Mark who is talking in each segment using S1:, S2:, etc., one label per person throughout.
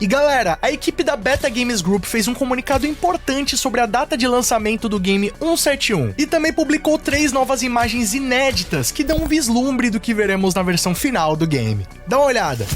S1: E galera, a equipe da Beta Games Group fez um comunicado importante sobre a data de lançamento do game 171 e também publicou 3 novas imagens inéditas que dão um vislumbre do que veremos na versão final do game. Dá uma olhada.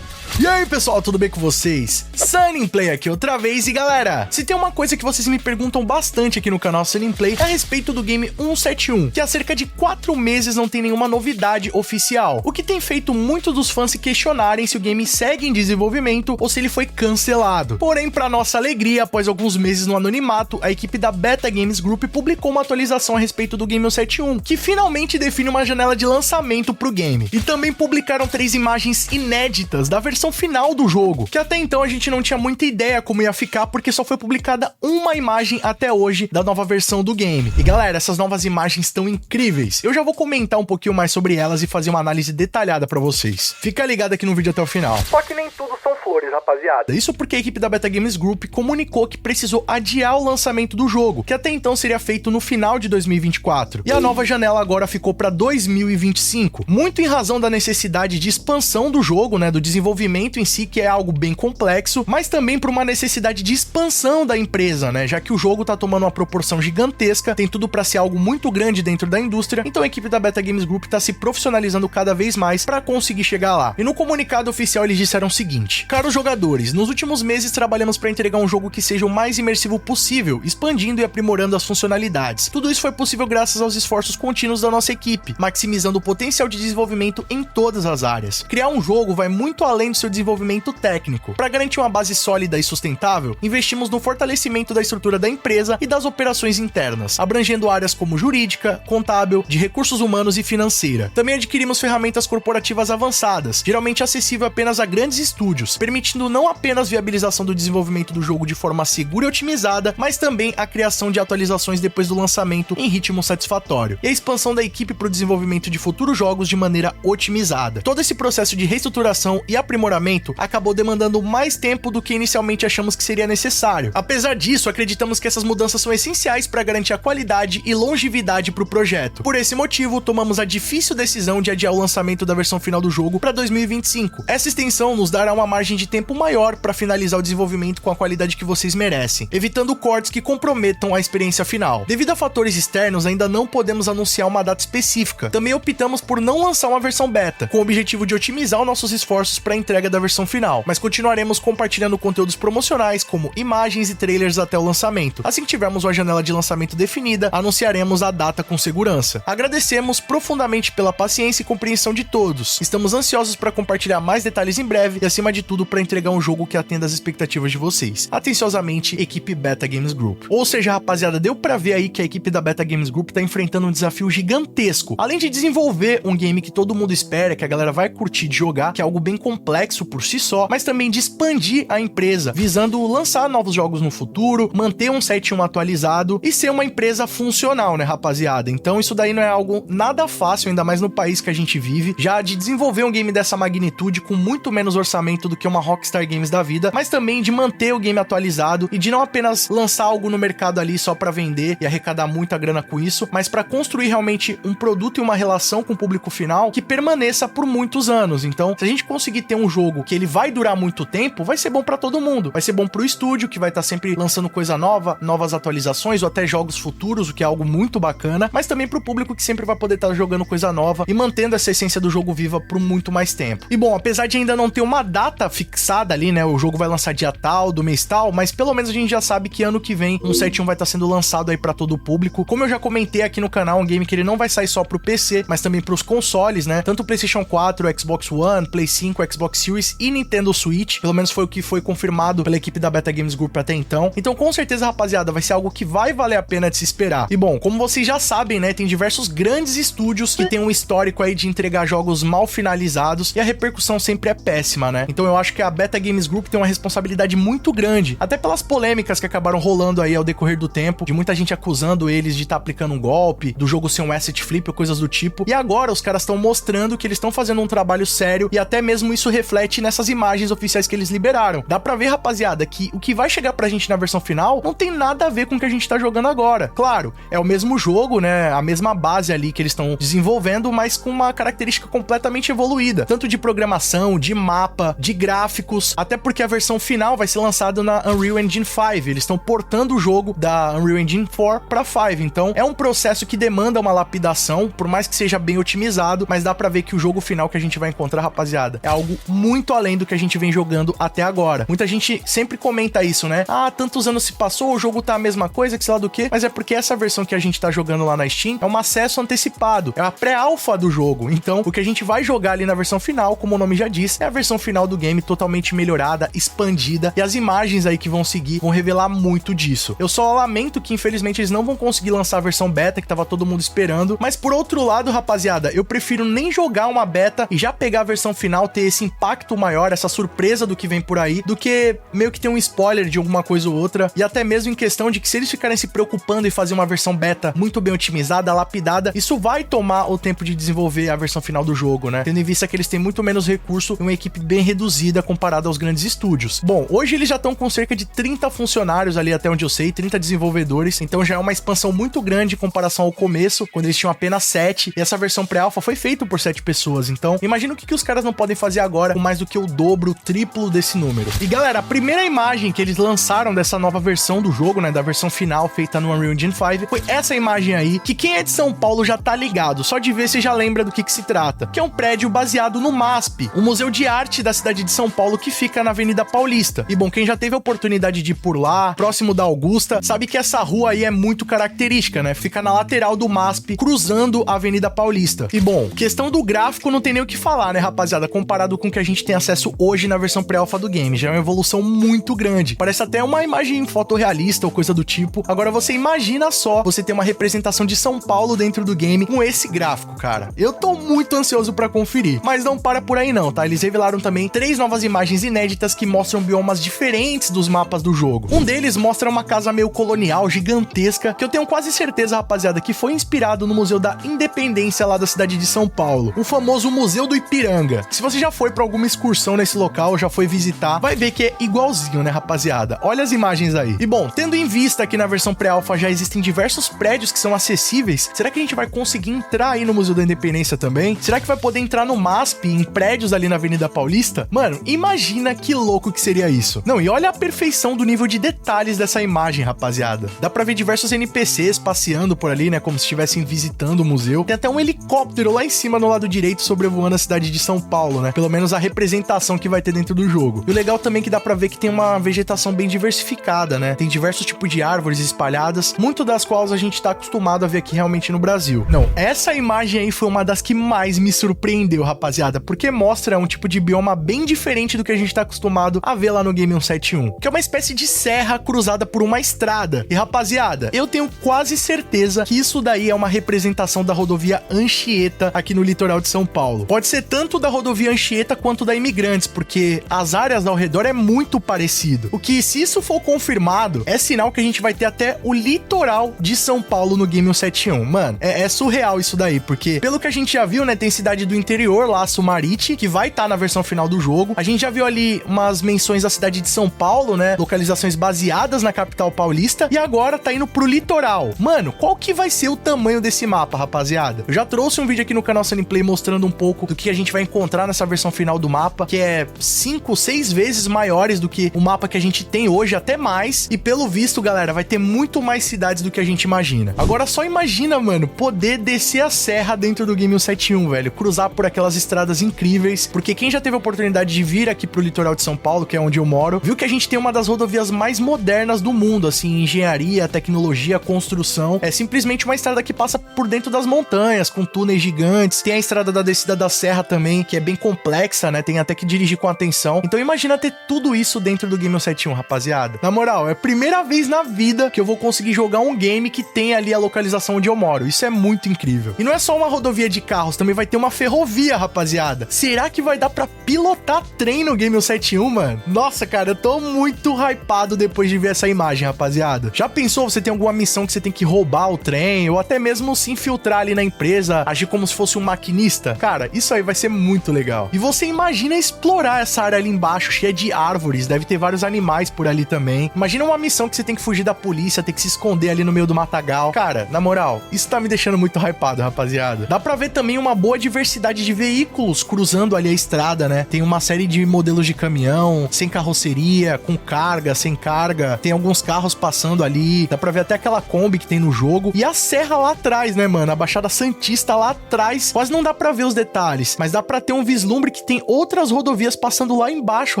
S1: E aí pessoal, tudo bem com vocês? Sunnyplay aqui outra vez e galera, se tem uma coisa que vocês me perguntam bastante aqui no canal Sunnyplay é a respeito do game 171, que há cerca de 4 meses não tem nenhuma novidade oficial, o que tem feito muitos dos fãs se questionarem se o game segue em desenvolvimento ou se ele foi cancelado. Porém, para nossa alegria, após alguns meses no anonimato, a equipe da Beta Games Group publicou uma atualização a respeito do game 171, que finalmente define uma janela de lançamento pro game. E também publicaram 3 imagens inéditas da versão final do jogo, que até então a gente não tinha muita ideia como ia ficar, porque só foi publicada uma imagem até hoje da nova versão do game. E galera, essas novas imagens estão incríveis. Eu já vou comentar um pouquinho mais sobre elas e fazer uma análise detalhada pra vocês. Fica ligado aqui no vídeo até o final. Só que nem tudo são flores, rapaziada. Isso porque a equipe da Beta Games Group comunicou que precisou adiar o lançamento do jogo, que até então seria feito no final de 2024. E a nova janela agora ficou pra 2025, muito em razão da necessidade de expansão do jogo, né, do desenvolvimento em si, que é algo bem complexo, mas também por uma necessidade de expansão da empresa, né, já que o jogo tá tomando uma proporção gigantesca, tem tudo pra ser algo muito grande dentro da indústria, então a equipe da Beta Games Group tá se profissionalizando cada vez mais pra conseguir chegar lá. E no comunicado oficial eles disseram o seguinte: caros jogadores, nos últimos meses trabalhamos pra entregar um jogo que seja o mais imersivo possível, expandindo e aprimorando as funcionalidades. Tudo isso foi possível graças aos esforços contínuos da nossa equipe, maximizando o potencial de desenvolvimento em todas as áreas. Criar um jogo vai muito além do seu desenvolvimento técnico. Para garantir uma base sólida e sustentável, investimos no fortalecimento da estrutura da empresa e das operações internas, abrangendo áreas como jurídica, contábil, de recursos humanos e financeira. Também adquirimos ferramentas corporativas avançadas, geralmente acessível apenas a grandes estúdios, permitindo não apenas viabilização do desenvolvimento do jogo de forma segura e otimizada, mas também a criação de atualizações depois do lançamento em ritmo satisfatório, e a expansão da equipe para o desenvolvimento de futuros jogos de maneira otimizada. Todo esse processo de reestruturação e aprimoramento acabou demandando mais tempo do que inicialmente achamos que seria necessário. Apesar disso, acreditamos que essas mudanças são essenciais para garantir a qualidade e longevidade para o projeto. Por esse motivo, tomamos a difícil decisão de adiar o lançamento da versão final do jogo para 2025. Essa extensão nos dará uma margem de tempo maior para finalizar o desenvolvimento com a qualidade que vocês merecem, evitando cortes que comprometam a experiência final. Devido a fatores externos, ainda não podemos anunciar uma data específica. Também optamos por não lançar uma versão beta, com o objetivo de otimizar os nossos esforços para a entrega da versão final, mas continuaremos compartilhando conteúdos promocionais como imagens e trailers até o lançamento. Assim que tivermos uma janela de lançamento definida, anunciaremos a data com segurança. Agradecemos profundamente pela paciência e compreensão de todos. Estamos ansiosos para compartilhar mais detalhes em breve e, acima de tudo, para entregar um jogo que atenda às expectativas de vocês. Atenciosamente, equipe Beta Games Group. Ou seja, rapaziada, deu pra ver aí que a equipe da Beta Games Group tá enfrentando um desafio gigantesco. Além de desenvolver um game que todo mundo espera, que a galera vai curtir de jogar, que é algo bem complexo por si só, mas também de expandir a empresa, visando lançar novos jogos no futuro, manter um 171 atualizado e ser uma empresa funcional, né, rapaziada? Então isso daí não é algo nada fácil, ainda mais no país que a gente vive, já de desenvolver um game dessa magnitude com muito menos orçamento do que uma Rockstar Games da vida, mas também de manter o game atualizado e de não apenas lançar algo no mercado ali só pra vender e arrecadar muita grana com isso, mas pra construir realmente um produto e uma relação com o público final que permaneça por muitos anos. Então, se a gente conseguir ter um jogo que ele vai durar muito tempo, vai ser bom pra todo mundo. Vai ser bom pro estúdio, que vai estar sempre lançando coisa nova, novas atualizações ou até jogos futuros, o que é algo muito bacana, mas também pro público que sempre vai poder estar jogando coisa nova e mantendo essa essência do jogo viva por muito mais tempo. E bom, apesar de ainda não ter uma data fixada ali, né, o jogo vai lançar dia tal, do mês tal, mas pelo menos a gente já sabe que ano que vem um 171 vai estar sendo lançado aí pra todo o público. Como eu já comentei aqui no canal, um game que ele não vai sair só pro PC, mas também pros consoles, né, tanto o PlayStation 4, Xbox One, Play 5, Xbox Series e Nintendo Switch, pelo menos foi o que foi confirmado pela equipe da Beta Games Group até então. Então, com certeza, rapaziada, vai ser algo que vai valer a pena de se esperar. E bom, como vocês já sabem, né, tem diversos grandes estúdios que tem um histórico aí de entregar jogos mal finalizados e a repercussão sempre é péssima, né? Então eu acho acho que a Beta Games Group tem uma responsabilidade muito grande, até pelas polêmicas que acabaram rolando aí ao decorrer do tempo, de muita gente acusando eles de estar aplicando um golpe, do jogo ser um asset flip ou coisas do tipo, e agora os caras estão mostrando que eles estão fazendo um trabalho sério, e até mesmo isso reflete nessas imagens oficiais que eles liberaram. Dá pra ver, rapaziada, que o que vai chegar pra gente na versão final não tem nada a ver com o que a gente tá jogando agora. Claro, é o mesmo jogo, né, a mesma base ali que eles estão desenvolvendo, mas com uma característica completamente evoluída, tanto de programação, de mapa, de gráficos, até porque a versão final vai ser lançada na Unreal Engine 5, eles estão portando o jogo da Unreal Engine 4 pra 5, então é um processo que demanda uma lapidação, por mais que seja bem otimizado, mas dá pra ver que o jogo final que a gente vai encontrar, rapaziada, é algo muito além do que a gente vem jogando até agora. Muita gente sempre comenta isso, né? Ah, tantos anos se passou, o jogo tá a mesma coisa, que sei lá do que, mas é porque essa versão que a gente tá jogando lá na Steam é um acesso antecipado, é a pré-alpha do jogo, então o que a gente vai jogar ali na versão final, como o nome já diz, é a versão final do game totalmente melhorada, expandida, e as imagens aí que vão seguir vão revelar muito disso. Eu só lamento que infelizmente eles não vão conseguir lançar a versão beta que tava todo mundo esperando, mas por outro lado, rapaziada, eu prefiro nem jogar uma beta e já pegar a versão final, ter esse impacto maior, essa surpresa do que vem por aí, do que meio que ter um spoiler de alguma coisa ou outra, e até mesmo em questão de que se eles ficarem se preocupando em fazer uma versão beta muito bem otimizada, lapidada, isso vai tomar o tempo de desenvolver a versão final do jogo, né? Tendo em vista que eles têm muito menos recurso e uma equipe bem reduzida comparada aos grandes estúdios. Bom, hoje eles já estão com cerca de 30 funcionários ali, até onde eu sei, 30 desenvolvedores, então já é uma expansão muito grande em comparação ao começo, quando eles tinham apenas 7, e essa versão pré-alpha foi feita por 7 pessoas, então imagina o que os caras não podem fazer agora com mais do que o dobro, o triplo desse número. E galera, a primeira imagem que eles lançaram dessa nova versão do jogo, né, da versão final feita no Unreal Engine 5, foi essa imagem aí, que quem é de São Paulo já tá ligado, só de ver você já lembra do que se trata, que é um prédio baseado no MASP, o Museu de Arte da cidade de São Paulo, que fica na Avenida Paulista. E bom, quem já teve a oportunidade de ir por lá, próximo da Augusta, sabe que essa rua aí é muito característica, né, fica na lateral do MASP, cruzando a Avenida Paulista. E bom, questão do gráfico não tem nem o que falar, né, rapaziada, comparado com o que a gente tem acesso hoje na versão pré-alpha do game, já é uma evolução muito grande, parece até uma imagem fotorrealista ou coisa do tipo. Agora você imagina só, você ter uma representação de São Paulo dentro do game com esse gráfico, cara. Eu tô muito ansioso pra conferir, mas não para por aí não, tá? Eles revelaram também 3 novas imagens inéditas que mostram biomas diferentes dos mapas do jogo. Um deles mostra uma casa meio colonial, gigantesca, que eu tenho quase certeza, rapaziada, que foi inspirado no Museu da Independência lá da cidade de São Paulo, o famoso Museu do Ipiranga. Se você já foi pra alguma excursão nesse local, já foi visitar, vai ver que é igualzinho, né, rapaziada? Olha as imagens aí. E bom, tendo em vista que na versão pré-alpha já existem diversos prédios que são acessíveis, será que a gente vai conseguir entrar aí no Museu da Independência também? Será que vai poder entrar no MASP, em prédios ali na Avenida Paulista? Mano, imagina que louco que seria isso. Não, e olha a perfeição do nível de detalhes dessa imagem, rapaziada. Dá pra ver diversos NPCs passeando por ali, né, como se estivessem visitando o museu. Tem até um helicóptero lá em cima no lado direito sobrevoando a cidade de São Paulo, né? Pelo menos a representação que vai ter dentro do jogo. E o legal também é que dá pra ver que tem uma vegetação bem diversificada, né? Tem diversos tipos de árvores espalhadas, muito das quais a gente tá acostumado a ver aqui realmente no Brasil. Não, essa imagem aí foi uma das que mais me surpreendeu, rapaziada, porque mostra um tipo de bioma bem diferente do que a gente tá acostumado a ver lá no Game 171, que é uma espécie de serra cruzada por uma estrada. E rapaziada, eu tenho quase certeza que isso daí é uma representação da rodovia Anchieta aqui no litoral de São Paulo. Pode ser tanto da rodovia Anchieta quanto da Imigrantes, porque as áreas ao redor é muito parecido. O que, se isso for confirmado, é sinal que a gente vai ter até o litoral de São Paulo no Game 171. Mano, é surreal isso daí, porque pelo que a gente já viu, né, tem cidade do interior lá, Sumarite, que vai estar na versão final do jogo. A gente já viu ali umas menções da cidade de São Paulo, né, localizações baseadas na capital paulista, e agora tá indo pro litoral. Mano, qual que vai ser o tamanho desse mapa, rapaziada? Eu já trouxe um vídeo aqui no canal Sunny Play mostrando um pouco do que a gente vai encontrar nessa versão final do mapa, que é 5, 6 vezes maiores do que o mapa que a gente tem hoje, até mais, e pelo visto, galera, vai ter muito mais cidades do que a gente imagina. Agora só imagina, mano, poder descer a serra dentro do Game 171, velho, cruzar por aquelas estradas incríveis, porque quem já teve a oportunidade de vir aqui pro litoral de São Paulo, que é onde eu moro, viu que a gente tem uma das rodovias mais modernas do mundo, assim, engenharia, tecnologia, construção. É simplesmente uma estrada que passa por dentro das montanhas, com túneis gigantes. Tem a estrada da descida da serra também, que é bem complexa, né? Tem até que dirigir com atenção. Então imagina ter tudo isso dentro do Game 171, rapaziada. Na moral, é a primeira vez na vida que eu vou conseguir jogar um game que tem ali a localização onde eu moro. Isso é muito incrível. E não é só uma rodovia de carros, também vai ter uma ferrovia, rapaziada. Será que vai dar pra pilotar trem no Game 171, mano. Nossa, cara, eu tô muito hypado depois de ver essa imagem, rapaziada. Já pensou, você tem alguma missão que você tem que roubar o trem, ou até mesmo se infiltrar ali na empresa, agir como se fosse um maquinista? Cara, isso aí vai ser muito legal. E você imagina explorar essa área ali embaixo, cheia de árvores, deve ter vários animais por ali também. Imagina uma missão que você tem que fugir da polícia, ter que se esconder ali no meio do matagal. Cara, na moral, isso tá me deixando muito hypado, rapaziada. Dá pra ver também uma boa diversidade de veículos cruzando ali a estrada, né? Tem uma série de modelos de caminhão, sem carroceria, com carga, sem carga. Tem alguns carros passando ali. Dá pra ver até aquela Kombi que tem no jogo. E a serra lá atrás, né, mano? A Baixada Santista lá atrás. Quase não dá pra ver os detalhes, mas dá pra ter um vislumbre que tem outras rodovias passando lá embaixo,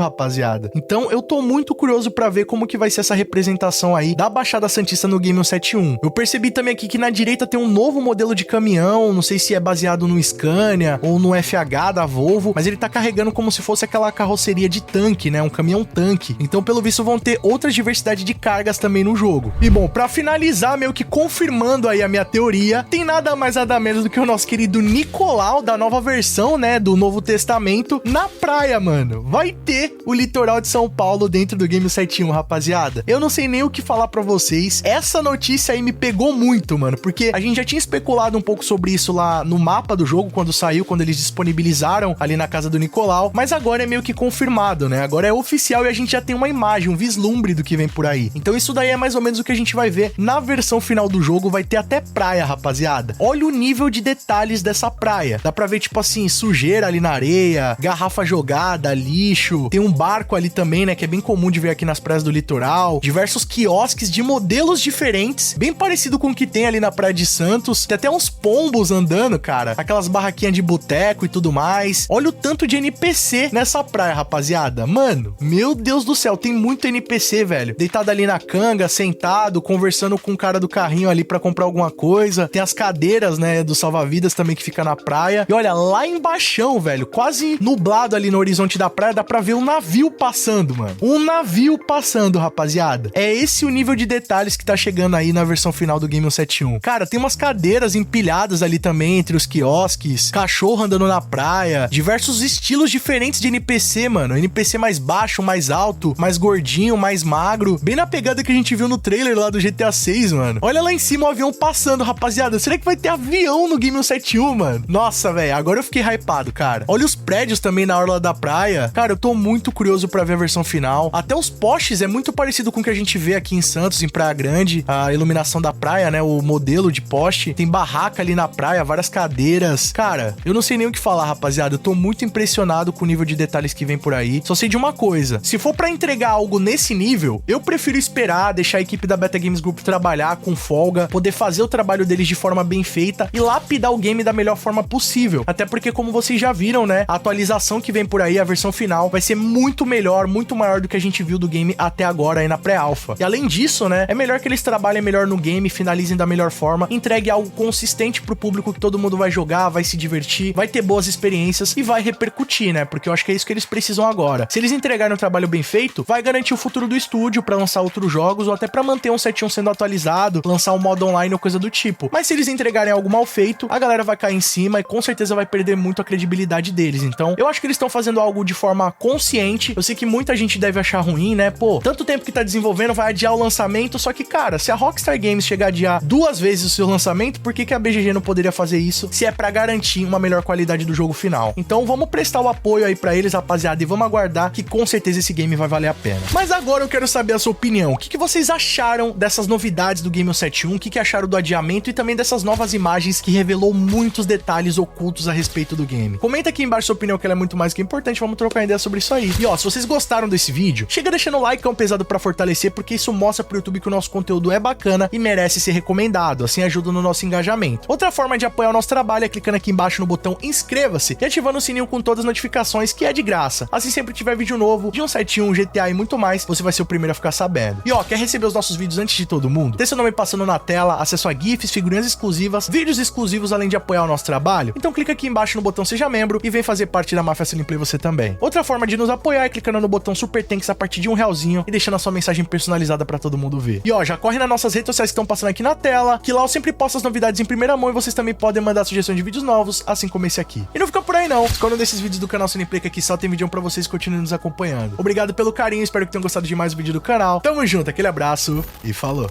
S1: rapaziada. Então eu tô muito curioso pra ver como que vai ser essa representação aí da Baixada Santista no Game 171. Eu percebi também aqui que na direita tem um novo modelo de caminhão, não sei se é baseado no Scania ou no FH da Volvo, mas ele tá carregando como se fosse aquela carroceria de tanque, né? Um caminhão tanque. Então, pelo visto, vão ter outra diversidade de cargas também no jogo. E bom, pra finalizar, meio que confirmando aí a minha teoria, tem nada mais nada menos do que o nosso querido Nicolau da nova versão, né? Do Novo Testamento na praia, mano. Vai ter o litoral de São Paulo dentro do Game 171, rapaziada. Eu não sei nem o que falar pra vocês. Essa notícia aí me pegou muito, mano, porque a gente já tinha especulado um pouco sobre isso lá no mapa do jogo, quando saiu, quando eles disponibilizaram ali na casa do Nicolau, mas agora é meio que confirmado, né? Agora é oficial e a gente já tem uma imagem, um vislumbre do que vem por aí. Então isso daí é mais ou menos o que a gente vai ver na versão final do jogo. Vai ter até praia, rapaziada. Olha o nível de detalhes dessa praia. Dá pra ver, tipo assim, sujeira ali na areia, garrafa jogada, lixo. Tem um barco ali também, né, que é bem comum de ver aqui nas praias do litoral. Diversos quiosques de modelos diferentes, bem parecido com o que tem ali na Praia de Santos. Tem até uns pombos andando, cara. Aquelas barraquinhas de boteco e tudo mais. Olha o tanto de NPC nessa praia, rapaziada. Mano, meu Deus do céu, tem muito NPC, velho. Deitado ali na canga, sentado, conversando com o cara do carrinho ali pra comprar alguma coisa. Tem as cadeiras, né, do salva-vidas também que fica na praia. E olha, lá embaixo, velho, quase nublado ali no horizonte da praia, dá pra ver um navio passando, mano. Um navio passando, rapaziada. É esse o nível de detalhes que tá chegando aí na versão final do Game 171. Cara, tem umas cadeiras empilhadas ali também entre os quiosques, cachorro andando na praia, diversos estilos diferentes de NPC, mano. NPC mais baixo, mais alto, mais gordinho, mais magro, bem na pegada que a gente viu no trailer lá do GTA 6, mano. Olha lá em cima o avião passando, rapaziada. Será que vai ter avião no Game 171, mano? Nossa, velho, agora eu fiquei hypado, cara. Olha os prédios também na orla da praia. Cara, eu tô muito curioso pra ver a versão final. Até os postes é muito parecido com o que a gente vê aqui em Santos, em Praia Grande. A iluminação da praia, né? O modelo de poste. Tem barraca ali na praia, várias cadeiras. Cara, eu não sei nem o que falar, rapaziada. Eu tô muito impressionado com o nível de detalhes que vem por aí. Só sei de uma coisa. Se for pra entregar algo nesse nível, eu prefiro esperar, deixar a equipe da Beta Games Group trabalhar com folga, poder fazer o trabalho deles de forma bem feita e lapidar o game da melhor forma possível. Até porque, como vocês já viram, né? A atualização que vem por aí, a versão final, vai ser muito melhor, muito maior do que a gente viu do game até agora aí na pré-alpha. E além disso, né? É melhor que eles trabalhem melhor no game, finalizem da melhor forma, entregue algo consistente pro público que todo mundo vai jogar, vai se divertir, vai ter boas experiências e vai repercutir, né? Porque eu acho que é isso que eles precisam agora. Se eles entregarem um trabalho bem feito, vai garantir o futuro do estúdio pra lançar outros jogos ou até pra manter um 171 sendo atualizado, lançar um modo online ou coisa do tipo. Mas se eles entregarem algo mal feito, a galera vai cair em cima e com certeza vai perder muito a credibilidade deles. Então, eu acho que eles estão fazendo algo de forma consciente. Eu sei que muita gente deve achar ruim, né? Pô, tanto tempo que tá desenvolvendo, vai adiar o lançamento, só que, cara, se a Rockstar Games chegar a adiar 2 vezes o seu lançamento, por que a BGG não poderia fazer isso se é pra garantir uma melhor qualidade do jogo final? Então, vamos prestar o apoio aí pra eles, rapaziada, e vamos aguardar que com certeza esse game vai valer a pena. Mas agora eu quero saber a sua opinião. O que vocês acharam dessas novidades do Game 171? O que acharam do adiamento e também dessas novas imagens que revelou muitos detalhes ocultos a respeito do game? Comenta aqui embaixo sua opinião, que ela é muito mais que importante. Vamos trocar ideia sobre isso aí. E ó, se vocês gostaram desse vídeo, chega deixando o like, que é um pesado pra fortalecer, porque isso mostra pro YouTube que o nosso conteúdo é bacana e merece ser recomendado. Assim ajuda no nosso engajamento. Outra forma de apoiar o nosso trabalho é clicando aqui embaixo no botão inscreva-se e ativando o sininho com todas as notificações, que é de graça. Assim, sempre que tiver vídeo novo de 171, GTA e muito mais, você vai ser o primeiro a ficar sabendo. E ó, quer receber os nossos vídeos antes de todo mundo? Ter seu nome passando na tela, acesso a GIFs, figurinhas exclusivas, vídeos exclusivos, além de apoiar o nosso trabalho? Então clica aqui embaixo no botão Seja Membro e vem fazer parte da Máfia Cineplay você também. Outra forma de nos apoiar é clicando no botão Super Thanks a partir de R$1 e deixando a sua mensagem personalizada pra todo mundo ver. E ó, já corre nas nossas redes sociais que estão passando aqui na tela, que lá eu sempre posto as novidades em primeira mão e vocês também podem mandar sugestões de vídeos novos, assim como esse aqui. E não fica por aí não. Escolha um desses vídeos do canal Cineplay que aqui mensal tem vídeo pra vocês, continuem nos acompanhando. Obrigado pelo carinho, espero que tenham gostado de mais um vídeo do canal. Tamo junto, aquele abraço e falou!